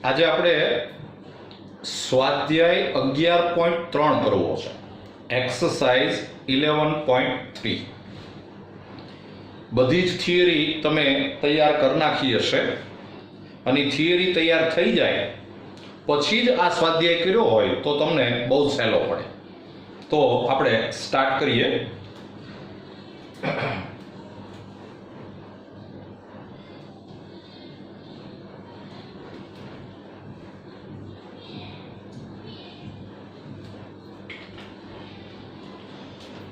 આજે આપણે સ્વાધ્યાય 11.3 કરવો છે. એક્સરસાઇઝ 11.3. બધી જ થિયરી તમે તૈયાર કરી નાખી હશે અને થિયરી તૈયાર થઈ જાય પછી જ આ સ્વાધ્યાય કર્યો હોય તો તમને બહુ સહેલો પડે. તો આપણે સ્ટાર્ટ કરીએ.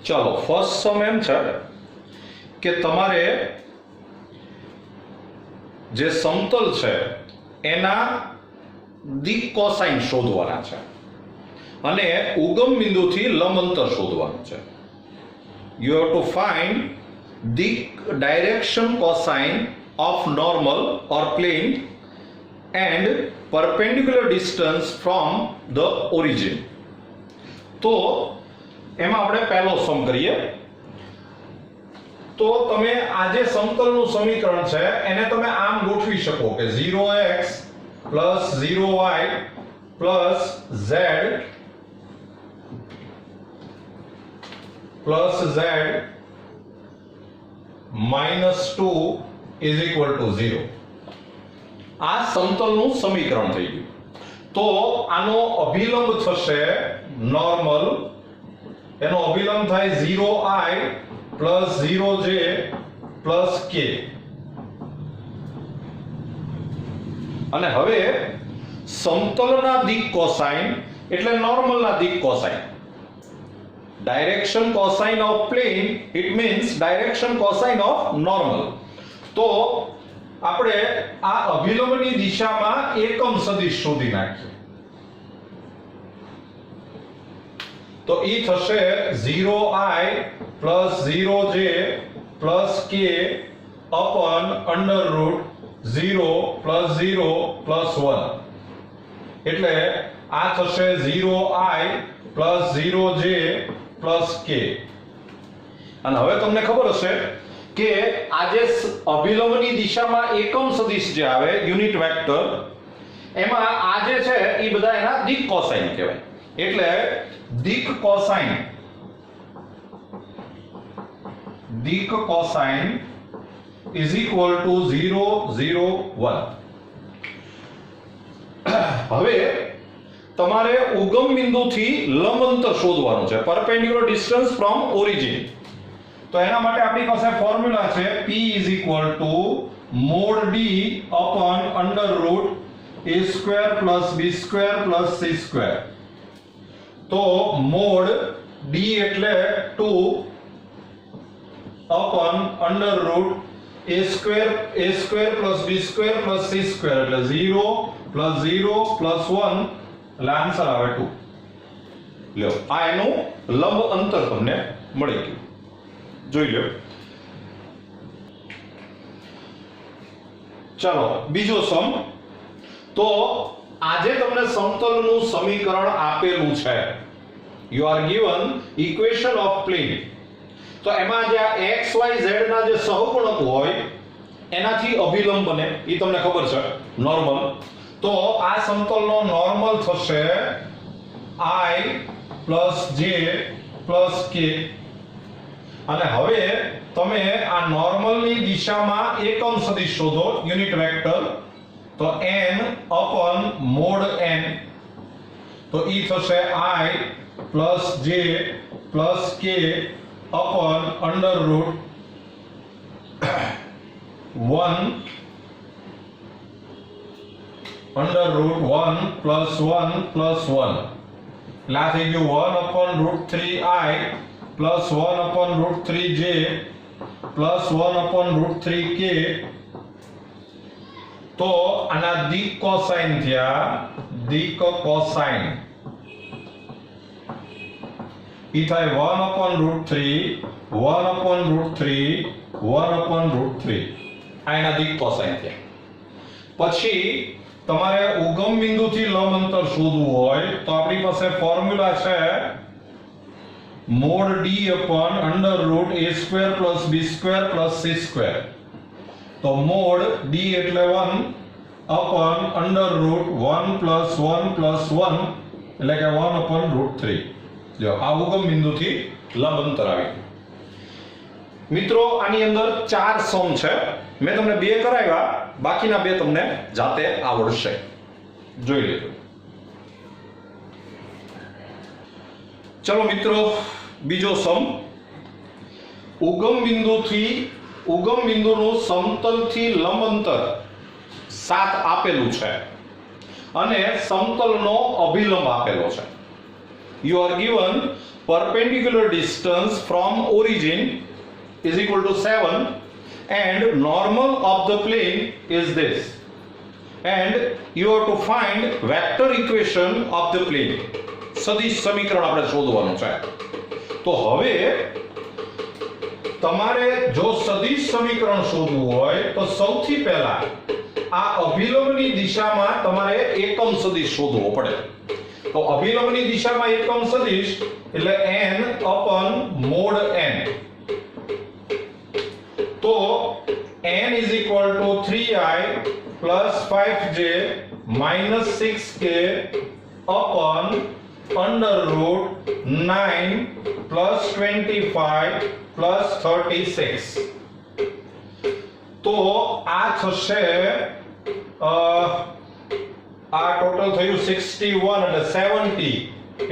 ચલો, ફર્સ્ટ સમ એમ છે કે તમારે જે સમતલ છે એના દિક કોસાઇન શોધવાના છે અને ઉગમ બિંદુથી લંબ અંતર શોધવાનું છે. યુ હેવ ટુ ફાઇન્ડ દિક direction cosine of normal or plane and perpendicular distance from the origin. તો એમાં આપણે પહેલો સમ કરીએ. તો તમે આ જે સમતલનું સમીકરણ છે એને તમે આમ ગોઠવી શકો કે 0x plus 0y plus z minus 2 is equal to 0. આ સમતલનું સમીકરણ થઈ ગયું. તો આનો અભિલંબ થશે નોર્મલ, એનો અભિલંબ થાય 0i plus 0j plus k. અને હવે સમતલના દિક કોસાઇન એટલે નોર્મલના દિક cosine. Direction cosine of plane it means direction cosine of normal. તો આપણે આ અભિલંબની દિશામાં એકમ સદિશ શોધી નાખીએ. તો એ થશે 0i plus 0j plus k upon under root 0 plus 0 plus 1. એટલે આ થશે 0i plus 0j plus k. અને હવે તમને ખબર હશે કે આ જે અભિલંબની દિશામાં એકમ સદિશ જે આવે યુનિટ વેક્ટર, એમાં આ જે છે એ બધા એના દિક કોસાઇન કહેવાય. એટલે દિક કોસાઇન is equal to 0 0 1. હવે તમારે ઉગમ બિંદુથી લંબ અંતર શોધવાનું છે, perpendicular distance from origin. તો એના માટે આપણી પાસે ફોર્મ્યુલા છે P is equal to mod d upon under root a square plus b square plus c square. તો mod d એટલે 2 upon under root a square plus b square plus c square એટલે 0 plus 0 plus 1 એટલે answer આવે 2. લ્યો, આ એનું લંબ અંતર તમને મળી ગયું. જોઈ લો. ચાલો, બીજો સમ. તો આજે તમને સમતલનું સમીકરણ આપેલું છે. You are given equation of plane. તો એમાં જે આ x y z ના જે સહગુણક હોય એનાથી અભિલંબ બને, એ તમને ખબર છે, નોર્મલ. તો આ સમતલનો નોર્મલ થશે i plus j plus k. અને હવે તમે આ નોર્મલની દિશામાં એકમ સદિશ શોધો, યુનિટ વેક્ટર. તો n upon mod n. તો એ થશે i plus j plus k upon under root 1 plus 1 plus 1. એટલે આ થઈ ગયું 1 upon root 3i plus 1 upon root 3j plus 1 upon root 3k. તો આના દિક કોસાઇન થયા, દિક કોસાઇન ઈ થાય 1 upon root 3 1 upon root 3 1 upon root 3. આ એના દિક કોસાઇન થયા. પછી તમારે ઉગમ બિંદુથી લંબ અંતર શોધવું હોય તો આપણી પાસે ફોર્મ્યુલા છે mod d upon under root a square plus b square plus c square. તો mod d એટલે 1 upon under root 1 plus 1 plus 1 એટલે કે 1 upon root 3. જો આ ઉગમ બિંદુથી લંબ અંતર આવી ગયું. મિત્રો આની અંદર 4 સમ છે. મેં તમને 2 કરાવ્યા, બાકીના 2 તમને જાતે આવડશે. જોઈ લેજો. ચલો મિત્રો, બીજો સમ. ઉગમ બિંદુનું સમતલથી લંબ અંતર 7 આપેલું છે અને સમતલનો અભિલંબ આપેલો છે. You are given perpendicular distance from origin is equal to 7 and normal of the plane is this, and you have to find vector equation of the plane. સદિશ સમીકરણ આપણે શોધવાનું છે. તો હવે તમારે જો સદિશ સમીકરણ શોધવું હોય તો સૌથી પહેલા આ અભિલંબની દિશામાં તમારે એકમ સદિશ શોધવો પડે. તો અભિલંબની દિશામાં એકમ સદિશ એટલે n upon mod n. તો n is equal to 3i plus 5j minus 6k upon under root 9 plus 25 plus 36. તો આ થશે આ ટોટલ થયું 61 અને 70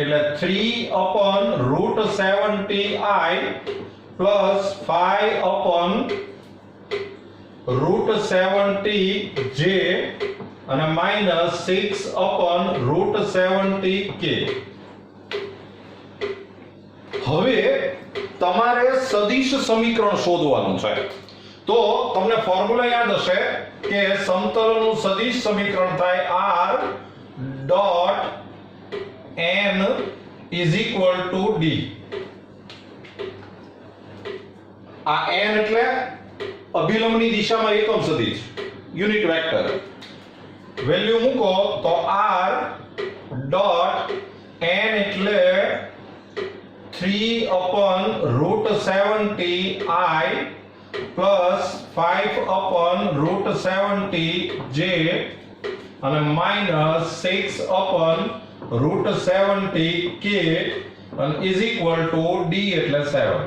એટલે 3 upon root 70i plus 5 upon root 70j અને minus 6 upon root 70k. હવે તમારે સદિશ સમીકરણ શોધવાનું છે. તો તમને ફોર્મ્યુલા યાદ હશે કે સમતલનું સદિશ સમીકરણ થાય r dot n is equal to d. આ n એટલે અભિલંબની દિશામાં એકમ સદિશ, યુનિટ વેક્ટર. વેલ્યુ મૂકો તો r dot n એટલે 3 upon root 70i plus 5 upon root 70j અને minus 6 upon root 70k and is equal to d એટલે 7.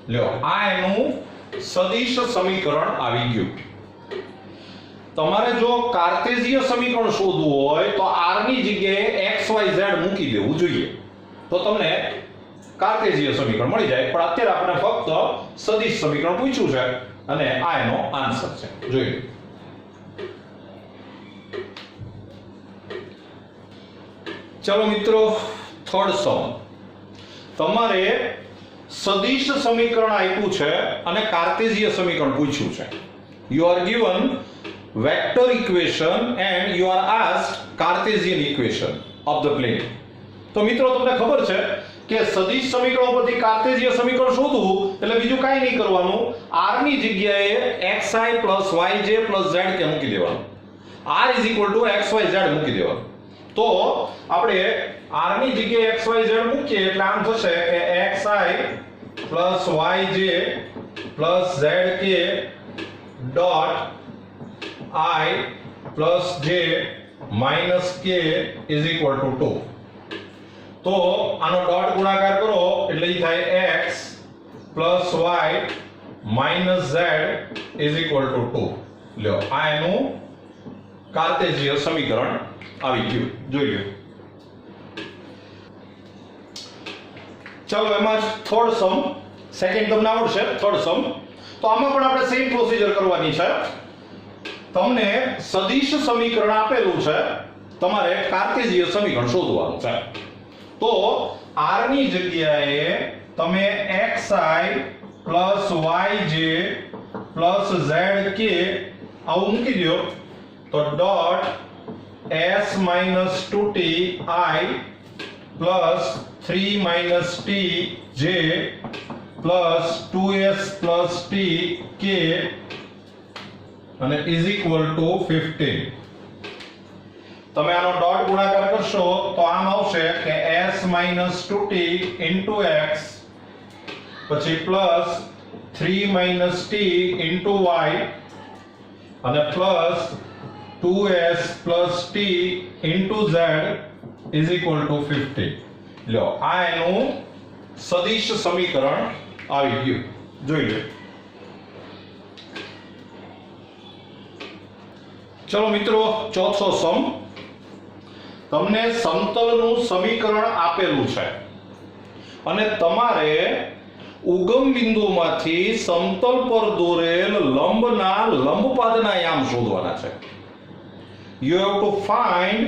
લ્યો, આ એનું સદિશ સમીકરણ આવી ગયું. તમારે જો કાર્ટેશિય સમીકરણ શોધવું હોય તો r ની જગ્યાએ x y z મૂકી દેવું જોઈએ, તો તમને કાર્ટેશિય સમીકરણ મળી જાય. પણ અત્યારે આપણે ફક્ત સદિશ સમીકરણ પૂછ્યું છે અને આ એનો આન્સર છે. જોઈ લો. ચલો મિત્રો, થર્ડ સમ. તમારે સદિશ સમીકરણ આપ્યું છે અને કાર્ટેશિય સમીકરણ પૂછ્યું છે. You are given vector equation and you are asked Cartesian equation of the plane. તો મિત્રો તમને ખબર છે કે સદિશ સમીકરણો પરથી કાર્ટેશિય સમીકરણ શોધવું એટલે બીજું કાંઈ નહીં કરવાનું, r ની જગ્યાએ xi plus yj plus zk મૂકી દેવાનું. r is equal to xyz મૂકી દેવાનું. તો આપણે r ની જગ્યાએ xyz મૂકીએ એટલે આમ થશે કે xi plus yj plus zk dot I plus j minus k is equal to 2. તો આનો ડોટ ગુણાકાર કરો એટલે ઈ થાય x plus y minus z is equal to 2. લ્યો, આ એનું કાર્ટેશિય સમીકરણ આવી ગયું. જોઈ લો. ચલો, એમાં થર્ડ સમ, સેકન્ડ તમને આવડશે. થર્ડ સમ તો આમાં પણ આપણે સેમ પ્રોસિજર કરવાની છે. તમને સદિશ સમીકરણ આપેલું છે, તમારે કાર્ટેશિય સમીકરણ શોધવાનું છે. તો r ની જગ્યાએ તમે xi plus yj plus zk આવું મૂકી દો તો dot s minus 2t I plus 3 minus t j plus 2s plus t k અને is equal to 15. તમે આનો ડોટ ગુણાકાર કરશો તો આમ આવશે કે s minus 2t into x પછી plus 3 minus t into y અને plus 2s plus t into z is equal to 50. લો આ એનું સદિશ સમીકરણ આવી ગયું. જોઈ લો. ચલો મિત્રો, ચોથો સમ. તમને સમતલનું સમીકરણ આપેલું છે અને તમારે ઉગમ બિંદુમાંથી સમતલ પર દોરેલ લંબના લંબપાદના યામ શોધવાના છે. You have to find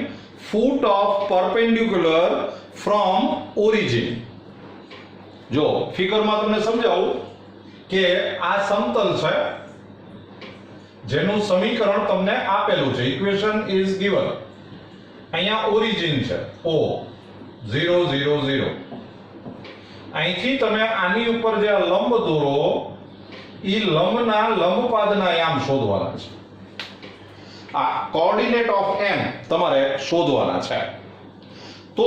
foot of perpendicular from origin. જો ફિગરમાં તમને સમજાવું કે આ સમતલ છે જેનું સમીકરણ તમને આપેલું છે. Equation is given. અહીંયા ઓરિજિન છે O 0 0 0. અહીંથી તમે આની ઉપર જે આ લંબ દોરો એ લંબના લંબપાદના યામ શોધવાના છે. આ કોઓર્ડિનેટ ઓફ m તમારે શોધવાના છે. તો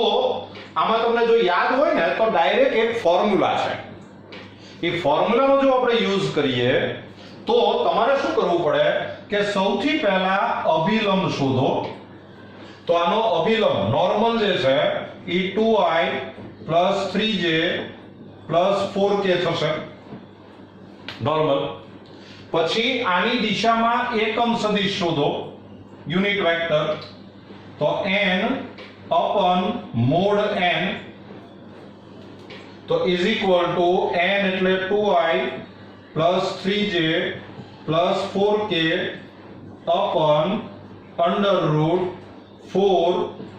આમાં તમને જો યાદ હોય ને તો ડાયરેક્ટ એક ફોર્મ્યુલા છે. એ ફોર્મ્યુલાનો જો આપણે યુઝ કરીએ તો તમારે શું કરવું પડે કે સૌથી પહેલા અભિલંબ શોધો. તો આનો અભિલંબ નોર્મલ જે છે એ 2i plus 3j plus 4k થશે નોર્મલ. પછી આની દિશામાં એકમ સદિશ શોધો, યુનિટ વેક્ટર. તો n upon mod n તો is equal to n એટલે 2i plus 3j plus 4k upon under root 4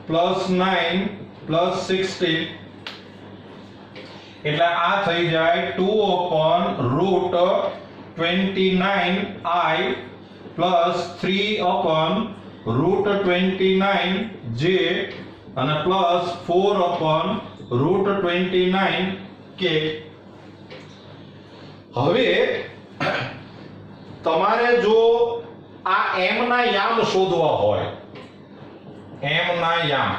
plus 9 plus 16. એટલે આ થઈ જાય 2 upon root 29i plus 3 upon root 29j અને plus 4 upon root 29k. હવે તમારે જો આ m ના યામ શોધવા હોય, m ના યામ,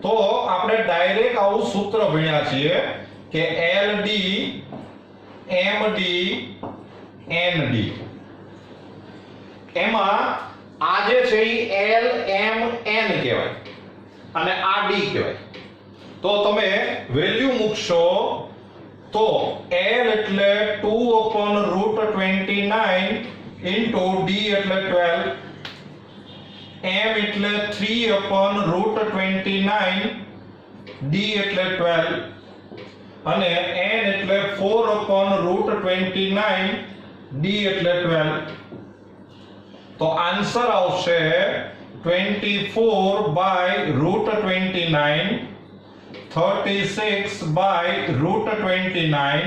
તો આપણે ડાયરેક્ટ આવું સૂત્ર ભણ્યા છીએ કે LD MD ND. એમાં આ જે છે એ L M N કહેવાય અને આ D કહેવાય. તો તમે વેલ્યુ મૂકશો તો L એટલે 2 upon root 29 into D એટલે 12, M એટલે 3 upon root 29, D એટલે 12 અને N એટલે 4 upon root 29, D એટલે 12. તો આન્સર આવશે 24 by root 29, 36 by root 29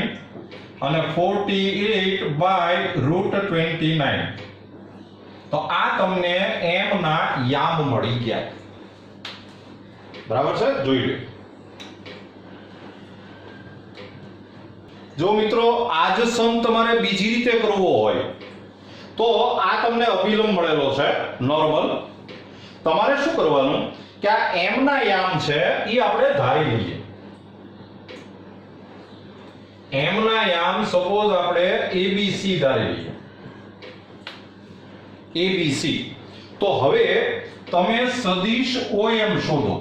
અને 48 by root 29. તો આ તમને m ના યામ મળી ગયા. બરાબર છે? જોઈ લો. જો મિત્રો આ જ સમ તમારે બીજી રીતે કરવો હોય તો આ તમને અભિલંબ મળેલો છે નોર્મલ. તમારે શું કરવાનું કે આ m ના યામ છે એ આપણે ધારી લઈએ. m ના યામ સપોઝ આપણે abc ધારી લઈએ. ABC. તો હવે તમે સદિશ OM શોધો.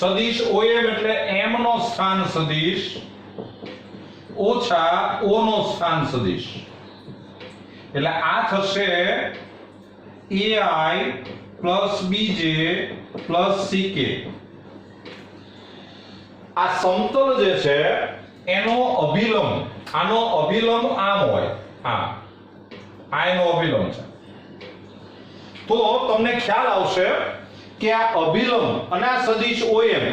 સદિશ OM એટલે m નો સ્થાન સદિશ ઓછા o નો સ્થાન સદિશ. એટલે આ થશે AI plus BJ plus CK. આ સમતલ જે છે એનો અભિલંબ, આનો અભિલંબ આમ હોય, આ એનો અભિલંબ છે. તો તમને ખ્યાલ આવશે કે આ અભિલંબ અને આ સદિશ OM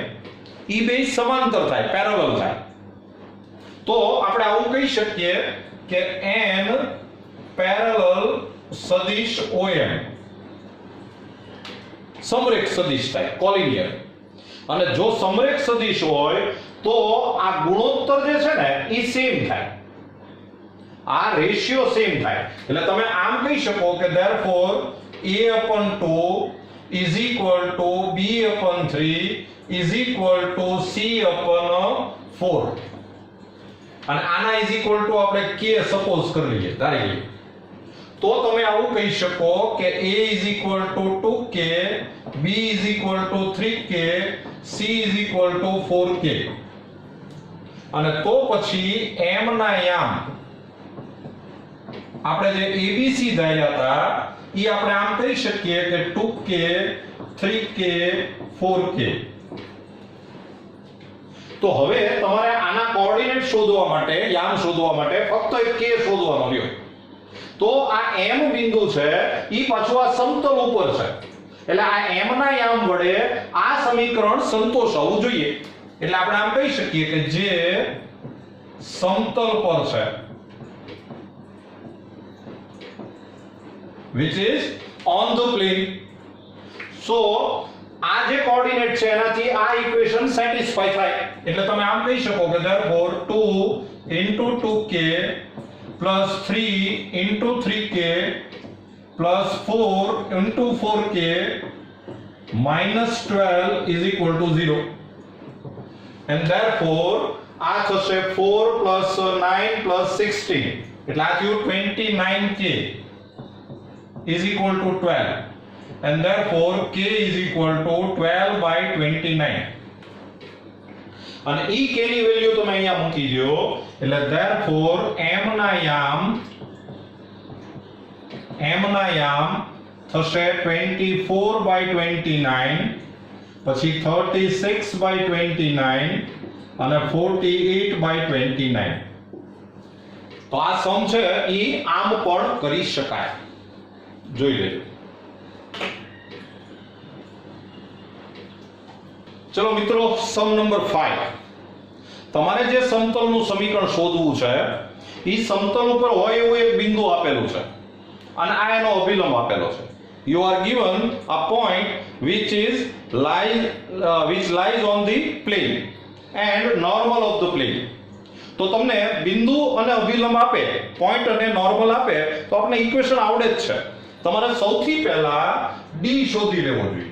ઈ બે સમાંતર થાય, પેરેલલ થાય. તો આપણે આવું કહી શકીએ કે n પેરેલલ સદિશ OM સમરેખ સદિશ થાય, કોલિનિયર. અને જો સમરેખ સદિશ હોય તો આ ગુણોત્તર જે છે ને એ સેમ થાય, આ રેશિયો સેમ થાય. એટલે તમે આમ કહી શકો કે therefore a/2 is equal to b/3 is equal to c/4. અને આના is equal to આપણે k સપોઝ કરી લઈએ, ધારી લઈએ. તો તમે આવું કહી શકો કે a is equal to 2k, b is equal to 3k, c is equal to 4k. અને તો પછી m ના યામ આપણે જે abc ધાર્યા હતા ઈ આપણે આમ કહી શકીએ કે 2k, 3k, 4k. તો હવે તમારે આના કોઓર્ડિનેટ શોધવા માટે, યામ શોધવા માટે ફક્ત એક k શોધવાનો રહ્યો. તો આ m બિંદુ છે ઈ પાછું આ સમતલ ઉપર છે, એટલે આ m ના યામ વડે આ સમીકરણ સંતોષવું જોઈએ. એટલે આપણે આમ કહી શકીએ કે જે સમતલ પર છે, which is on the plane. So આ જે કોઓર્ડિનેટ છે એનાથી આ ઇક્વેશન સેટિસ્ફાય થાય. એટલે તમે આમ કહી શકો કે therefore 2 into 2k plus 3 into 3k plus 4 into 4k minus 12 is equal to 0. And therefore આ થશે 4 plus 9 plus 16 એટલે આ થયું 29k is equal to 12. And therefore k is equal to 12 by 29. અને ઈ k ની વેલ્યુ તમે અહીંયા મૂકી દો એટલે therefore m ના યામ થશે 24 by 29, પછી 36 by 29 અને 48 by 29. તો આ સમ છે ઈ આમ પણ કરી શકાય. જોઈ લેજો. ચલો મિત્રો, સમ નંબર 5. તમારે જે સમતલનું સમીકરણ શોધવું છે ઈ સમતલ ઉપર હોય એવું એક બિંદુ આપેલું છે અને આ એનો અભિલંબ આપેલો છે. You are given a point which lies on the plane and normal of the plane. તો તમને બિંદુ અને અભિલંબ આપે, પોઈન્ટ અને નોર્મલ આપે તો આપણે ઇક્વેશન આવડે જ છે. તમારે સૌથી પહેલા d શોધી લેવો જોઈએ.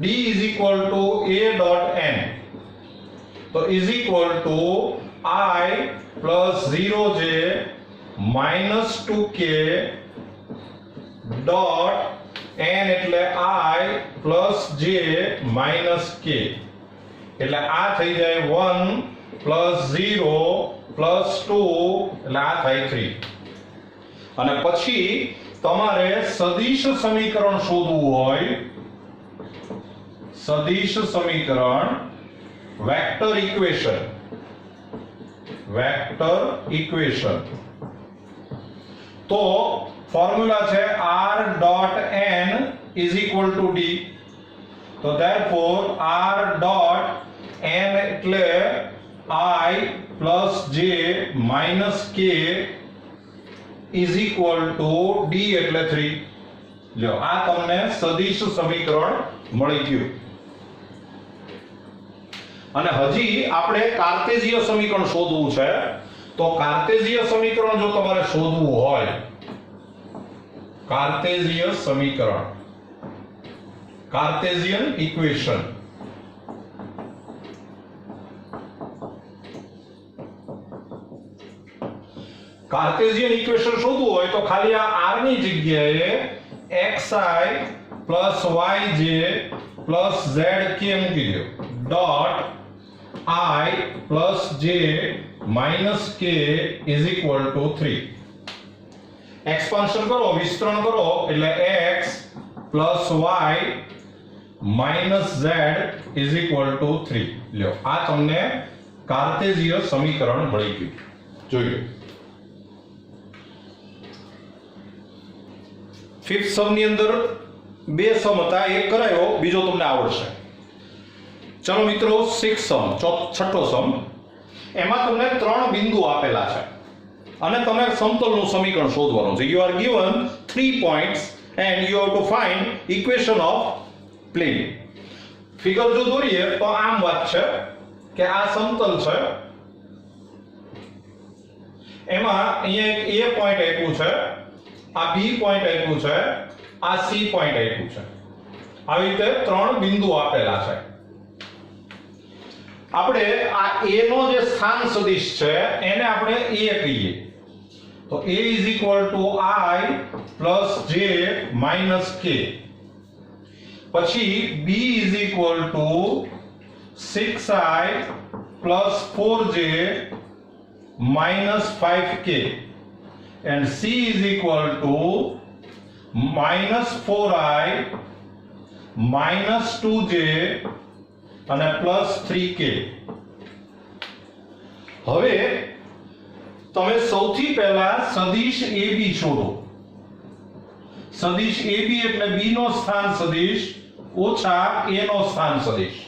d is equal to a dot n. તો is equal to I plus 0j minus 2k dot n એટલે I plus j minus k. એટલે આ થઈ જાય 1 plus 0 plus 2 એટલે આ થાય 3. અને પછી તમારે સદિશ સમીકરણ શોધવું હોય, સદિશ સમીકરણ, વેક્ટર ઇક્વેશન. તો ફોર્મ્યુલા છે r dot n is equal to d. તો therefore r dot n એટલે I plus j minus k is equal to d એટલે 3. લ્યો, આ તમને સદિશ સમીકરણ મળી ગયું. અને હજી આપણે કાર્ટેશિય સમીકરણ શોધવું છે. તો કાર્ટેશિય સમીકરણ જો તમારે શોધવું હોય, કાર્ટેશિય સમીકરણ, કાર્ટેશિયન ઇક્વેશન, કાર્ટેશિયન ઇક્વેશન શોધવું હોય તો ખાલી આ r ની જગ્યાએ xi plus yj plus zk મૂકી દો. Dot I plus j minus k is equal to 3. Expansion કરો, વિસ્તરણ કરો એટલે x plus y minus z is equal to 3. લ્યો, આ તમને કાર્ટેશિય સમીકરણ મળી ગયું. જોઈ લો. ફિફ્થ સમ ની અંદર બે સમ હતા, એક કરાયો, બીજો તમને આવડશે. ચલો મિત્રો, સિક્સ સમ, છઠ્ઠો સમ. એમાં તમને ત્રણ બિંદુ આપેલા છે અને તમે સમતલનું સમીકરણ શોધવાનું છે. You are given 3 points and you have to find equation of plane. Figure જો દોરીએ તો આમ વાત છે કે આ સમતલ છે, એમાં અહીંયા એક A પોઈન્ટ આપ્યું છે, આ B પોઈન્ટ આપ્યું છે, આ C પોઈન્ટ આપ્યું છે. આવી રીતે ત્રણ બિંદુ આપેલા છે. આપણે આ A નો જે સ્થાન સદિશ છે એને આપણે A કહીએ તો a is equal to I plus j minus k. પછી b is equal to 6I plus 4j minus 5k, and c is equal to minus 4I minus 2j અને plus 3k. હવે તમે સૌથી પહેલા સદિશ AB શોધો. સદિશ AB એટલે b નો સ્થાન સદિશ ઓછા a નો સ્થાન સદિશ.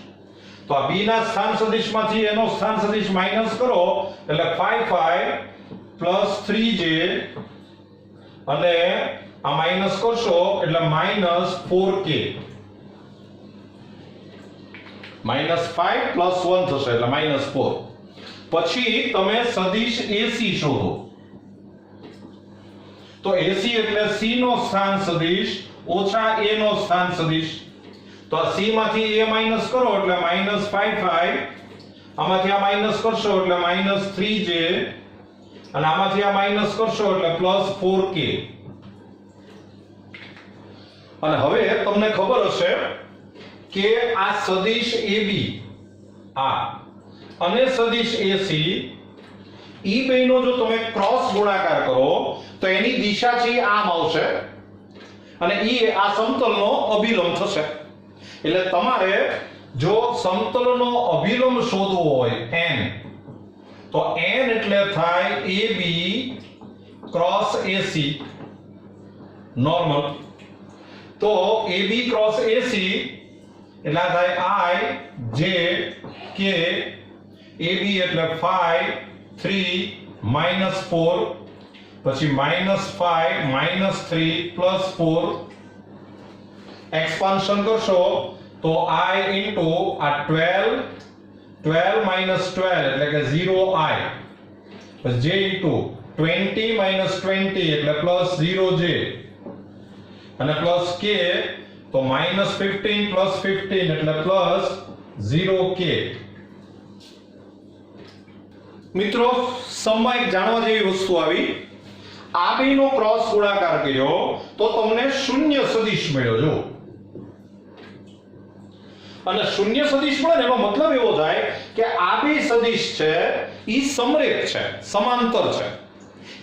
તો આ b ના સ્થાન સદિશમાંથી a નો સ્થાન સદિશ માઈનસ કરો એટલે 5i plus 3j અને આ માઈનસ કરશો એટલે minus 4k. -5 plus 1 થશે એટલે -4. પછી તમે સદિશ AC શોધો. તો AC એટલે C નો સ્થાન સદિશ ઓછા A નો સ્થાન સદિશ. તો આ C માંથી A માઈનસ કરો એટલે -5i, આમાંથી આ માઈનસ કરશો એટલે -3j અને આમાંથી આ માઈનસ કરશો એટલે +4k. અને હવે તમને ખબર હશે કે આ સદિશ AB આ અને સદિશ AC ઈ બેનો જો તમે ક્રોસ ગુણાકાર કરો તો એની દિશા છે આમ આવશે અને ઈ આ સમતલનો અભિલંબ થશે. એટલે તમારે જો સમતલનો અભિલંબ શોધવો હોય n, તો n એટલે થાય AB ક્રોસ AC નોર્મલ. તો AB ક્રોસ AC એટલે થાય I J K. AB એટલે 5 3 -4 પછી -5 -3 +4. એક્સપાન્શન કરશો તો I ઇન્ટુ આ 12 12 એટલે કે 0I પછી J ઇન્ટુ 20 -20 એટલે +0J અને પ્લસ k તો -15 + 15 એટલે +0k. મિત્રો સમમાં એક જાણવા જેવી વસ્તુ આવી. આ બેનો ક્રોસ ગુણાકાર કર્યો તો તમને શૂન્ય સદિશ મળ્યો. જો અને શૂન્ય સદિશ મળે એનો મતલબ એવો થાય કે આ બે સદિશ છે ઈ સમરેખ છે, સમાંતર છે.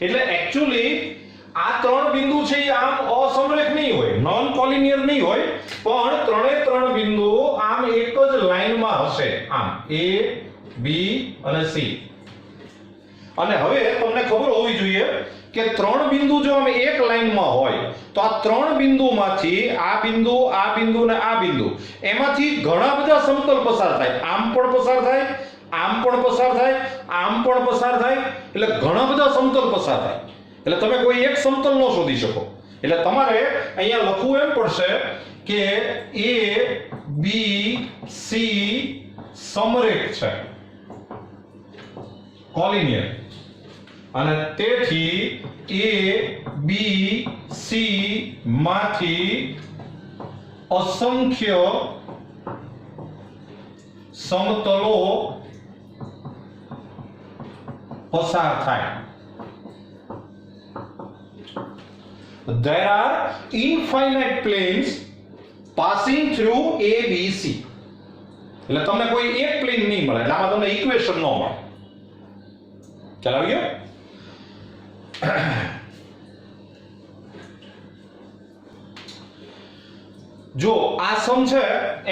એટલે એક્ચ્યુઅલી આ ત્રણ બિંદુ છે એ આમ અસમરેખ નહીં હોય, નોન કોલિનિયર નહીં હોય, પણ ત્રણે ત્રણ બિંદુ આમ એક જ લાઈનમાં હશે, આમ A B અને C. અને હવે તમને ખબર હોવી જોઈએ કે ત્રણ બિંદુ જો આમ એક લાઈનમાં હોય તો આ ત્રણ બિંદુમાંથી આ બિંદુ ને આ બિંદુ એમાંથી ઘણા બધા સમતલ પસાર થાય. આમ પણ પસાર થાય, આમ પણ પસાર થાય, આમ પણ પસાર થાય, એટલે ઘણા બધા સમતલ પસાર થાય. એટલે તમે કોઈ એક સમતલ ન શોધી શકો. એટલે તમારે અહીંયા લખવું એમ પડશે કે A B C સમરેખ છે, કોલિનિયર. અને તેથી A B C માંથી અસંખ્ય સમતલો પસાર થાય. There are infinite planes passing through A B C. એટલે તમને કોઈ એક પ્લેન નહીં મળે, એટલે આમાં તમને ઇક્વેશન ન મળે. ખ્યાલ આવી ગયો? જો આ સમ છે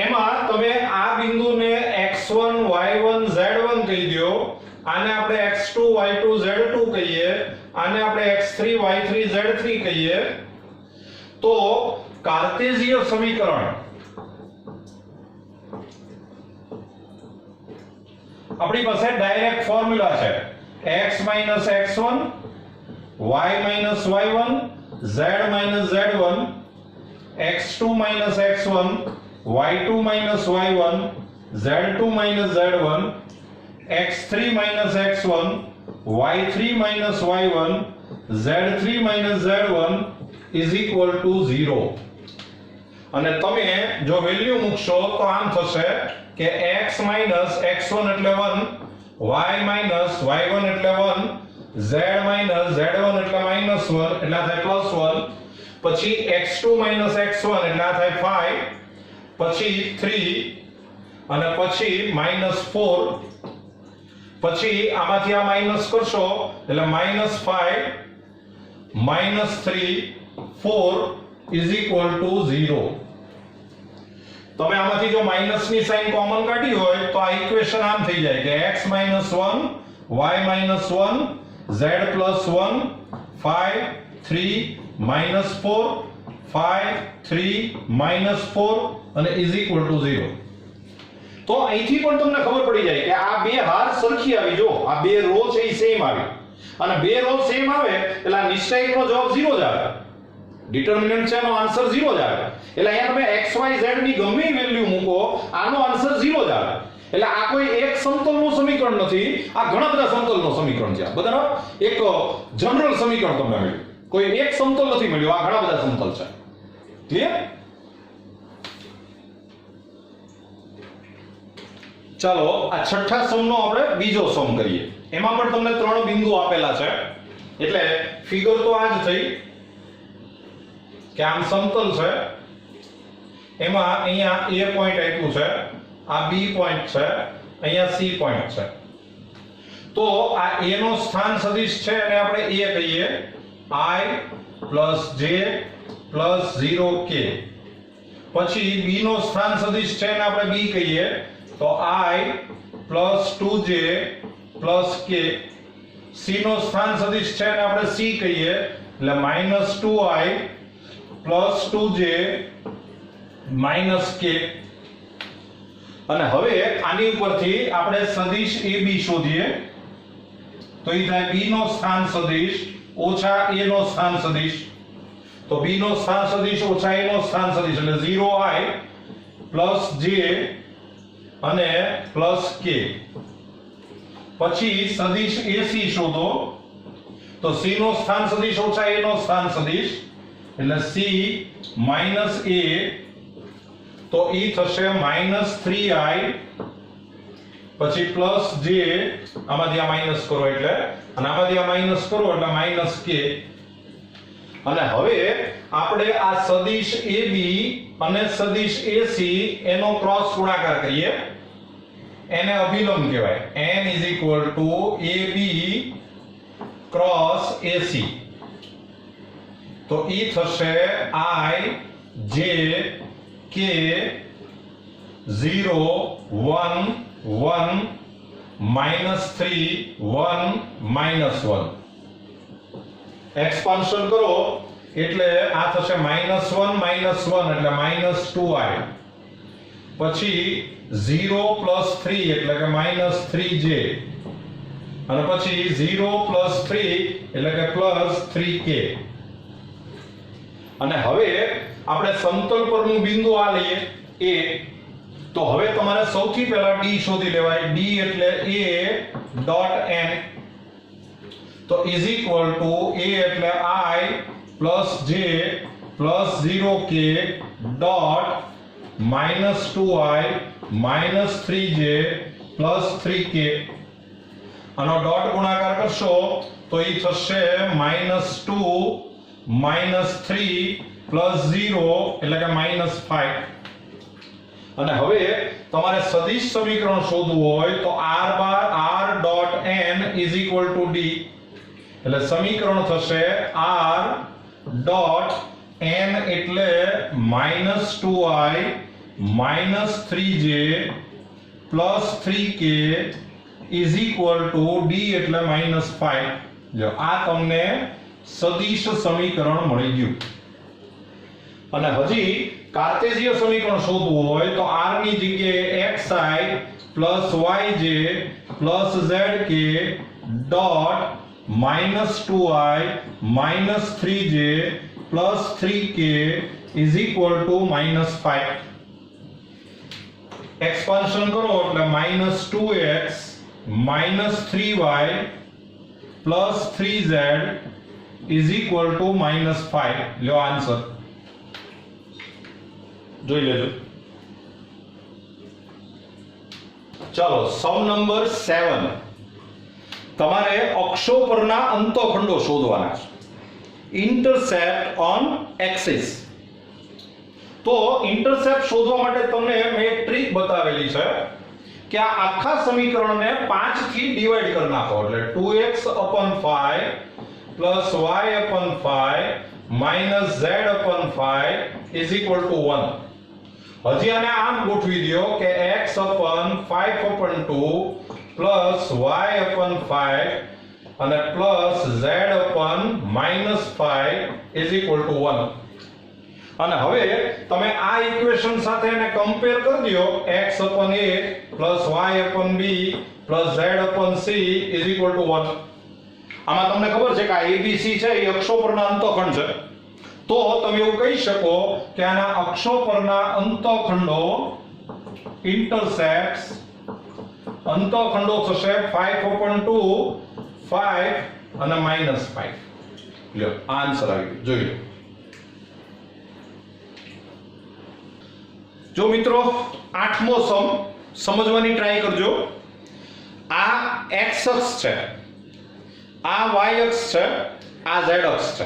એમાં તમે આ બિંદુને x1 y1 z1 કહી દો, આને આપણે x2 y2 z2 કહીએ, આને આપણે x3 y3 z3 કહીએ, તો કાર્ટેશિય સમીકરણ આપણી પાસે ડાયરેક્ટ ફોર્મ્યુલા છે x x1 y y1 z z1 x2 x1 y2 y1 z2 z1 x3 x1 y3 y1 z3 z1 is equal to 0. અને તમે જો વેલ્યુ મૂકશો તો આમ થશે કે x x1 એટલે 1, y y1 એટલે 1, z minus z1 એટલે -1 એટલે આ થાય +1, પછી x2 minus x1 એટલે આ થાય 5, પછી 3 અને પછી -4, પછી આમાંથી આ માઈનસ કરશો એટલે -5 -3 4 ઇઝ ઇક્વલ ટુ 0. તમે આમાંથી જો માઈનસ ની સાઈન કોમન કાઢી હોય તો આ ઇક્વેશન આમ થઈ જાય કે x - 1 y - 1 z + 1 5 3 -4 5 3 -4 અને ઇઝ ઇક્વલ ટુ 0. તો અહીંથી પણ તમને ખબર પડી જાય કે આ બે હાર સરખી આવી, જો આ બે રો છે એ સેમ આવી, અને બે રો સેમ આવે એટલે આ નિશ્ચયકનો જવાબ 0 જ આવે, ડિટર્મિનન્ટ છે એનો આન્સર 0 જ આવે. એટલે અહીંયા તમે x y z ની ગમે વેલ્યુ મૂકો આનો આન્સર 0 જ આવે. એટલે આ કોઈ એક સમતલનું સમીકરણ નથી, આ ઘણા બધા સમતલનું સમીકરણ છે. આ બધાનો એક જનરલ સમીકરણ તમને મળ્યું, કોઈ એક સમતલ નથી મળ્યું, આ ઘણા બધા સમતલ છે. ક્લિયર? ચાલો આ છઠ્ઠા સમનો આપણે બીજો સમ કરીએ. એમાં પણ તમને 3 બિંદુ આપેલા છે, એટલે ફિગર તો આ જ થઈ કે આમ સમતલ છે, એમાં અહીંયા A પોઈન્ટ આપ્યું છે, આ B પોઈન્ટ છે, અહીંયા C પોઈન્ટ છે. તો આ A નો સ્થાન સદિશ છે અને આપણે A કહીએ, I + j + 0k. પછી B નો સ્થાન સદિશ છે અને આપણે B કહીએ તો I + 2j + k. C નો સ્થાન સદિશ છે અને આપણે C કહીએ એટલે -2I + 2j - k. અને હવે આની ઉપરથી આપણે સદિશ AB શોધીએ તો એ થાય B નો સ્થાન સદિશ ઓછા A નો સ્થાન સદિશ. તો B નો સ્થાન સદિશ ઓછા A નો સ્થાન સદિશ એટલે 0I + j અને + k. પછી સદિશ AC શોધો તો C નો સ્થાન સદિશ ઓછા A નો સ્થાન સદિશ એટલે C - A, તો એ થશે -3I પછી + j, આમાંથી આ માઈનસ કરો એટલે, અને આમાંથી આ માઈનસ કરો એટલે -k. અને હવે આપણે આ સદિશ AB અને સદિશ AC એનો ક્રોસ ગુણાકાર કરીએ, એને અભિલંબ કહેવાય. n = AB × AC. તો ઈ થશે I j k 0 1 1 -3 1 -1. એક્સપાન્શન કરો એટલે આ થશે -1 -1 એટલે -2I. પછી 0 + 3 એટલે કે -3j, અને પછી 0 + 3 એટલે કે +3k. અને હવે આપણે સમતલ પરનું બિંદુ આ લઈએ A. તો હવે તમારે સૌથી પહેલા D શોધી લેવાય. D એટલે A.n. તો ઇઝ ઇક્વલ ટુ A એટલે I + j + 0k dot -2I -3j + 3k. આનો ડોટ ગુણાકાર કરશો તો એ થશે -2 -3 + 0 એટલે કે -5. અને હવે તમારે સદિશ સમીકરણ શોધવું હોય તો r.n = D. એટલે સમીકરણ થશે r.n એટલે -2I -3j + 3k = D એટલે -5. જો આ તમને સદિશ સમીકરણ મળી ગયું. અને હજી કાર્ટેશિય સમીકરણ શોધવું હોય તો r ની જગ્યાએ xi + yj + zk dot -2I -3j + 3k = -5. Expansion કરો એટલે -2x -3y + 3z = -5. લ્યો આન્સર જોઈ લેજો. ચાલો સમ નંબર 7. તમારે અક્ષો પરના અંતઃખંડો શોધવાના છે. Intercept on axis. તો ઇન્ટરસેપ્ટ શોધવા માટે તમને મેં એક ટ્રીક બતાવેલી છે કે આ આખા સમીકરણને 5 થી ડિવાઈડ કરી નાખો. એટલે 2x/5 y/5 - z/5 = 1. હજી આને આમ ગોઠવી દો કે x/5/2 y/5 અને z/5 = 1. અને હવે તમે આ ઇક્વેશન સાથે એને કમ્પેર કરી દો. x/a y/b z/c = 1. આમાં તમને ખબર છે કે આ abc છે એ અક્ષો પરના અંતઃખંડ છે. તો તમે એવું કહી શકો કે આના અક્ષો પરના અંતઃખંડો ઇન્ટરસેપ્ટ્સ અંતઃખંડો થશે 5/2 5 અને -5. લ્યો આ આન્સર આવી ગયો. જોઈ લો. જો મિત્રો 8મો સમ સમજવાની ટ્રાય કરજો. આ x અક્ષ છે, આ y અક્ષ છે, આ z અક્ષ છે.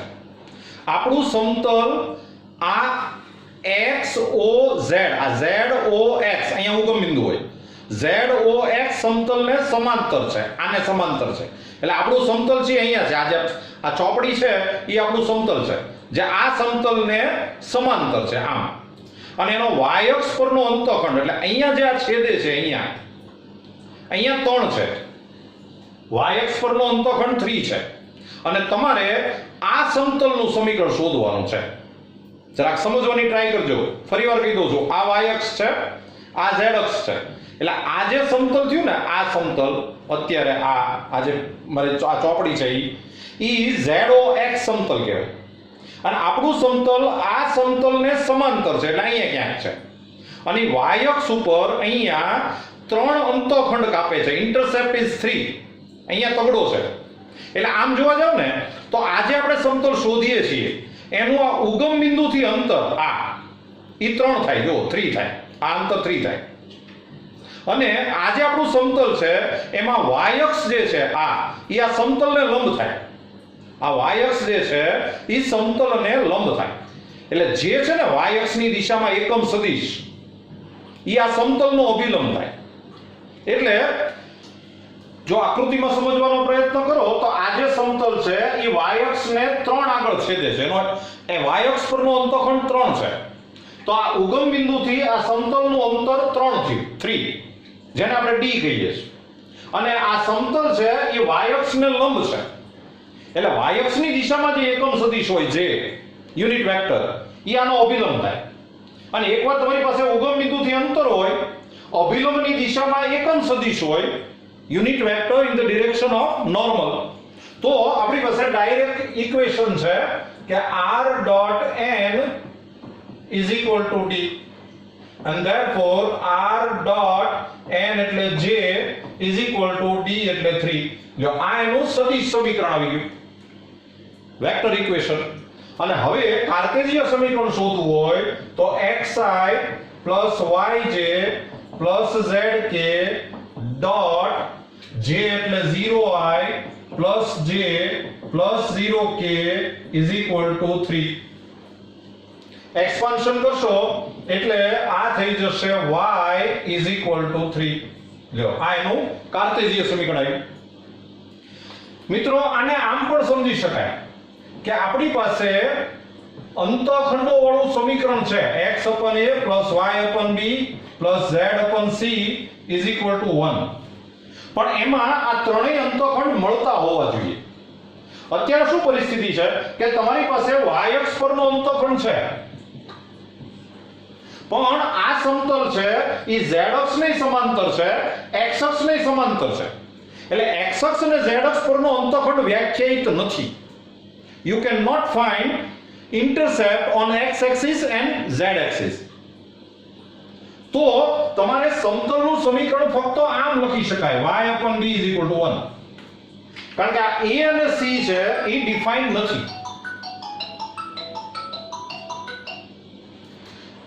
આપણું સમતલ આ x o z, આ z o x અહીંયા ઉગમ બિંદુ હોય. z o x સમતલને સમાંતર છે, આને સમાંતર છે. એટલે આપણું સમતલ છે અહીંયા છે. આ જે આ ચોપડી છે એ આપણું સમતલ છે જે આ સમતલને સમાંતર છે આમ. અને એનો y અક્ષ પરનો અંતઃખંડ એટલે અહીંયા જે આ છેદે છે અહીંયા 3 છે. y અક્ષ પરનો અંતઃખંડ 3 છે. અને તમારે આ સમતલનું સમીકરણ શોધવાનું છે. જરાક સમજવાની ટ્રાય કરજો. ફરીવાર કહી દઉં છું, આ y અક્ષ છે, આ z અક્ષ છે. એટલે આ જે સમતલ થયું ને, આ સમતલ અત્યારે આ જે મારી આ ચોપડી છે ઈ ZOX સમતલ કહેવાય. અને આપણું સમતલ આ સમતલને સમાંતર છે એટલે અહીંયા ક્યાંક છે. અને y અક્ષ ઉપર અહીંયા 3 અંતઃખંડ કાપે છે. Intercept is 3. અહીંયા તગડો છે. એટલે આમ જોવા જાવ ને તો આજે આપણે સમતલ શોધીએ છીએ એનું આ ઉગમ બિંદુથી અંતર આ ઈ 3 થાય. જો 3 થાય, આ અંતર 3 થાય. અને આ જે આપણું સમતલ છે એમાં y અક્ષ જે છે આ સમતલને લંબ થાય. આ y અક્ષ જે છે એ સમતલને લંબ થાય. એટલે જે છે ને y અક્ષની દિશામાં એકમ સદિશ એ આ સમતલનો અભિલંબ થાય. એટલે જો આકૃતિમાં સમજવાનો પ્રયત્ન કરો તો આ જે સમતલ છે એ y અક્ષને 3 આગળ છેદે છે. એનો એ y અક્ષ પરનો અંતઃખંડ 3 છે. તો આ ઉગમ બિંદુથી આ સમતલનું અંતર 3 થયું, 3, જેને આપણે d કહીએ છીએ. અને આ સમતલ છે એ y અક્ષને લંબ છે. એટલે y અક્ષની દિશામાં જે એકમ સદિશ હોય જે યુનિટ વેક્ટર એ આનો અભિલંબ થાય. અને એકવાર તમારી પાસે ઉગમ બિંદુથી અંતર હોય, અભિલંબની દિશામાં એકમ સદિશ હોય, unit vector in the direction of normal, તો આપણી પાસે ડાયરેક્ટ ઇક્વેશન છે કે r.n is equal to d and therefore r.n એટલે j is equal to d એટલે 3. જો આ એનું સદિશ સમીકરણ આવી ગયું, વેક્ટર ઇક્વેશન. અને હવે કાર્ટેશિય સમીકરણ શોધવું હોય તો xi plus yj plus zk dot j એટલે 0i plus j plus 0k is equal to 3. Expansion કરશો એટલે આ થઈ જશે y is equal to 3. લ્યો આ એનું કાર્ટેશિય સમીકરણ આવ્યું. મિત્રો આને આમ પણ સમજી શકાય કે આપણી પાસે અંતઃખંડો વાળું સમીકરણ છે x/a plus y/b plus z/c is equal to 1. પણ એમાં આ ત્રણેય અંતઃખંડ મળતા હોવા જોઈએ. અત્યારે શું પરિસ્થિતિ છે કે તમારી પાસે y અક્ષ પરનો અંતઃખંડ છે પણ આ સમતલ છે એ z અક્ષને સમાંતર છે, x અક્ષને સમાંતર છે. એટલે x અક્ષ અને z અક્ષ પરનો અંતઃખંડ વ્યાખ્યાયિત નથી. You cannot find intercept on x axis and z axis. તો તમારે સમતલનું સમીકરણ ફક્ત આમ લખી શકાય y/b = 1. કારણ કે આ a અને c છે એ ડિફાઇન્ડ નથી.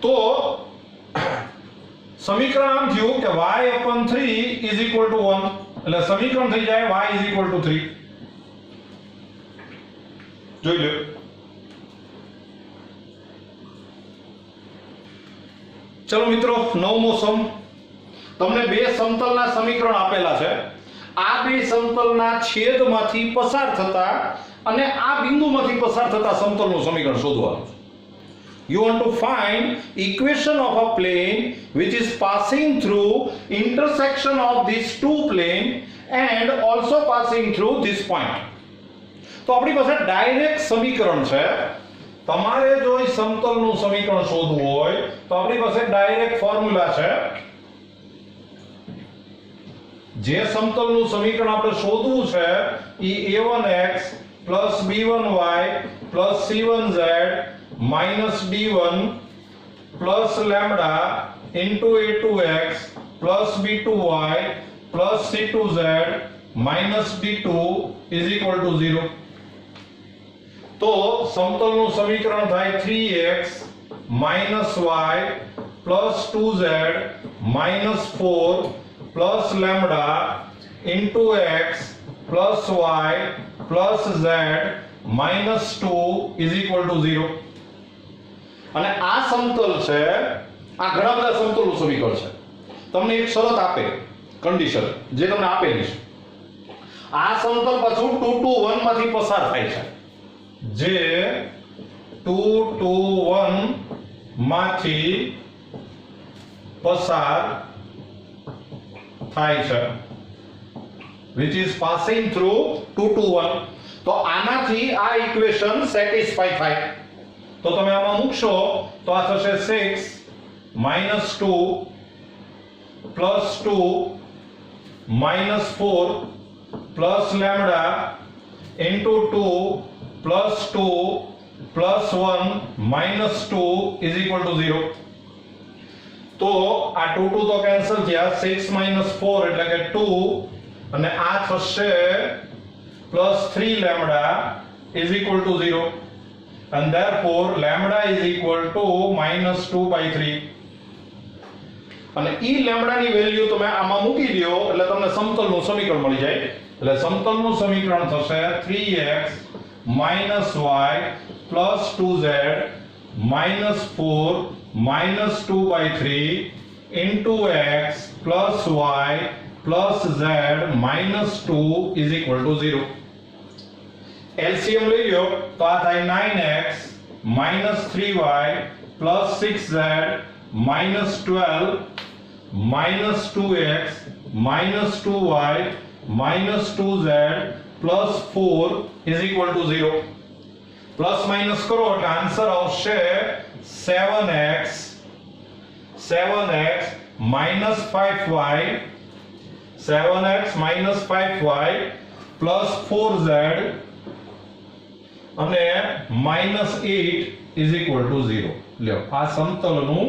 તો સમીકરણ આમ થયું કે y/3 = 1. એટલે સમીકરણ થઈ જાય y = 3. જોઈ લો. ચલો મિત્રો, નવમો સમ. તમને બે સમતલના સમીકરણ આપેલા છે. આ બે સમતલના છેદમાંથી પસાર થતા અને આ બિંદુમાંથી પસાર થતા સમતલનું સમીકરણ શોધવાનું છે. You want to find equation of a plane which is passing through intersection of these two plane and also passing through this point. તો આપણી પાસે ડાયરેક્ટ સમીકરણ છે. તમારે જો એ સમતલનું સમીકરણ શોધવું હોય તો આપણી પાસે ડાયરેક્ટ ફોર્મ્યુલા છે. જે સમતલનું સમીકરણ આપણે શોધવું છે એ a1x + b1y + c1z - d1 plus lambda into a2x plus b2y plus c2z minus d2 is equal to 0. તો સમતલનું સમીકરણ થાય 3x minus y plus 2z minus 4 plus lambda into x plus y plus z minus 2 is equal to 0. અને આ સમતલ છે, આ ઘણા બધા સમતલનું સમીકરણ છે. તમને એક શરત આપે, કન્ડિશન જે તમને આપેલી છે. આ સમતલ પાછું 2 to 1 માંથી પસાર થાય છે. જે 2 to 1 માંથી પસાર થાય છે, which is passing through 2 to 1. તો આનાથી આ ઇક્વેશન સેટિસ્ફાઈ થાય. તો તમે આમાં મૂકશો તો આ થશે 6 - 2 + 2 - 4 plus lambda into 2 plus 2 plus 1 minus 2 is equal to 0. તો આ 2 2 તો કેન્સલ થયા. 6 minus 4 એટલે કે 2 અને આ થશે plus 3 lambda is equal to 0 and therefore lambda is equal to -2/3. અને ઈ લેમ્બડા ની વેલ્યુ તમે આમાં મૂકી દો એટલે તમને સમતલનું સમીકરણ મળી જાય. એટલે સમતલનું સમીકરણ થશે 3x - y plus 2z minus 4 minus 2/3 into x plus y plus z minus 2 is equal to 0. LCM લઈ લો તો આ થાય 9x minus 3y plus 6z minus 12 minus 2x minus 2y minus 2z plus 4 is equal to 0. Plus minus કરો એટલે answer આવશે 7x minus 5y 7x minus 5y plus 4z અને -8 is equal to 0. લ્યો આ સમતલનું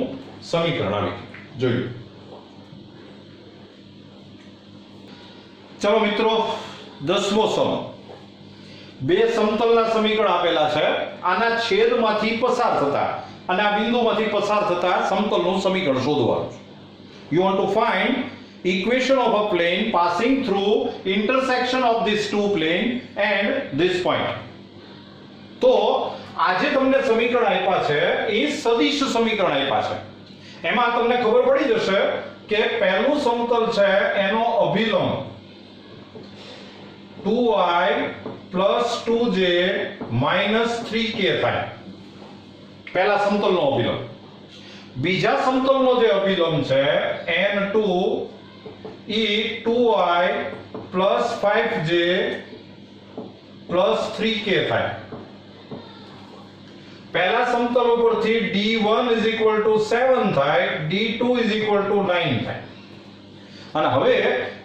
સમીકરણ આવી ગયું. જોયું. ચલો મિત્રો, 10મો સમ. બે સમતલના સમીકરણ આપેલા છે. આના છેદમાંથી પસાર થતા અને આ બિંદુમાંથી પસાર થતા સમતલનું સમીકરણ શોધવાનું છે. You want to find equation of a plane passing through intersection of these two plane and this point. તો આજે તમને સમીકરણ આપ્યા છે એ સદિશ સમીકરણ આપ્યા છે. એમાં તમને ખબર પડી જશે કે પહેલું સમતલ છે એનો અભિલંબ 2i plus 2j minus 3k થાય. પહેલા સમતલનો અભિલંબ. બીજા સમતલનો જે અભિલંબ છે n2 e 2i plus 5j plus 3k થાય. પહેલા સમતલ ઉપરથી d1 is equal to 7 થાય, d2 is equal to 9 થાય. અને હવે